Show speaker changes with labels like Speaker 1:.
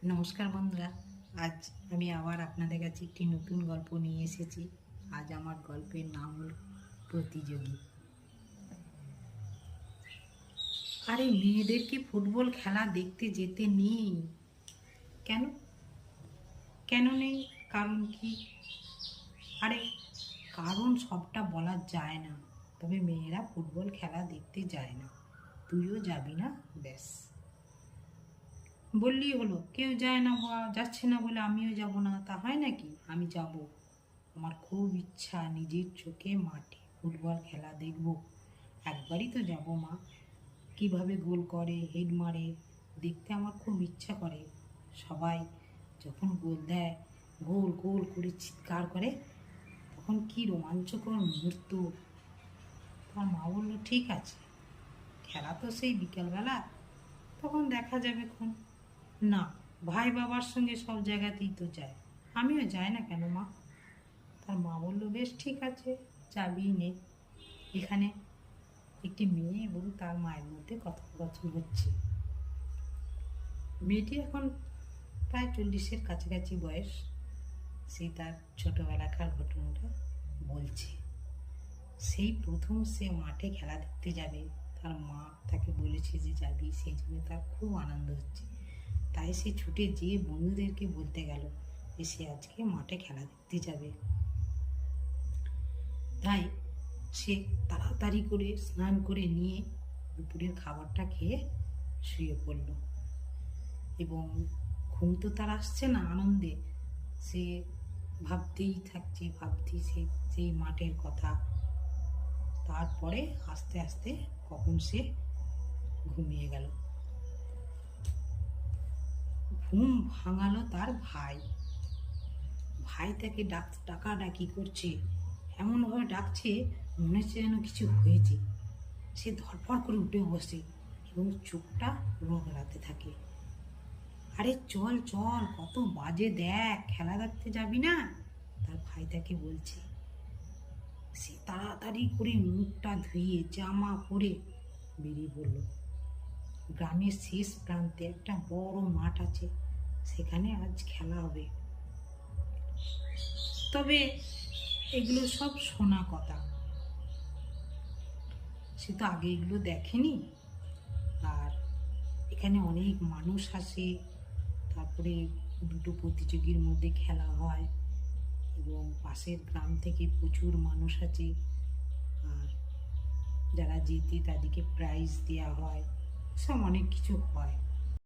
Speaker 1: নমস্কার বন্ধুরা, আজ আমি আবার আপনাদের কাছে একটি নতুন গল্প নিয়ে এসেছি। আজ আমার গল্পের নাম হল প্রতিযোগী। আরে মেয়েদেরকে ফুটবল খেলা দেখতে যেতে নেই কেন? কেন নেই? কারণ কি? আরে কারণ সবটা বলা যায় না, তবে মেয়েরা ফুটবল খেলা দেখতে যায় না, তুইও যাবি না, ব্যাস বললেই হলো। কেউ যায় না বা যাচ্ছে না বলে আমিও যাব না, তা হয় নাকি? আমি যাব। আমার খুব ইচ্ছা নিজের চোখে মাঠে ফুটবল খেলা দেখব। একবারই তো যাব মা, কিভাবে গোল করে, হেড মারে, দেখতে আমার খুব ইচ্ছা করে। সবাই যখন গোল দেয়, গোল গোল করে চিৎকার করে, তখন কি রোমাঞ্চকর মুহূর্ত। তার মা বলল, ঠিক আছে, খেলা তো সেই বিকেলবেলা, তখন দেখা যাবে খন। না, ভাই বাবার সঙ্গে সব জায়গাতেই তো যায়, আমিও যাই না কেন মা? তার মা বলল, বেশ ঠিক আছে, যাবি নে। এখানে একটি মেয়ে এবং তার মায়ের মধ্যে কথোপকথন হচ্ছে। মেয়েটি এখন প্রায় 40-এর কাছাকাছি বয়স। সে তার ছোটোবেলাকার ঘটনাটা বলছে। সেই প্রথম সে মাঠে খেলা দেখতে যাবে, তার মা তাকে বলেছে যে যাবি, সেই জন্য তার খুব আনন্দ হচ্ছে। তাই সে ছুটে যেয়ে বন্ধুদেরকে বলতে গেল যে সে আজকে মাঠে খেলা দেখতে যাবে। তাই সে তাড়াতাড়ি করে স্নান করে নিয়ে দুপুরের খাবারটা খেয়ে শুয়ে পড়ল। এবং ঘুম তো তার আসছে না আনন্দে, সে ভাবতেই থাকছে, ভাবতেই সেই মাঠের কথা। তারপরে আস্তে আস্তে কখন সে ঘুমিয়ে গেল। ঘুম ভাঙালো তার ভাই। ভাই তাকে ডাকাডাকি করছে, এমনভাবে ডাকছে মনে হচ্ছে যেন কিছু হয়েছে। সে ধরফর করে উঠে বসে এবং চোখটা রোগড়াতে থাকে। আরে চল চল, কত বাজে দেখ, খেলা দেখতে যাবি না? তার ভাই তাকে বলছে। সে তাড়াতাড়ি করে মুখটা ধুয়ে জামা পরে বেরিয়ে পড়ল। গ্রামের শেষ প্রান্তে একটা বড় মাঠ আছে, সেখানে আজ খেলা হবে। তবে এগুলো সব শোনা কথা, সে তো আগে এগুলো দেখেনি। আর এখানে অনেক মানুষ আসে, তারপরে দুটো প্রতিযোগীর মধ্যে খেলা হয় এবং পাশের গ্রাম থেকে প্রচুর মানুষ আছে। আর যারা জেতে তাদেরকে প্রাইজ দেওয়া হয়, সব অনেক কিছু হয়।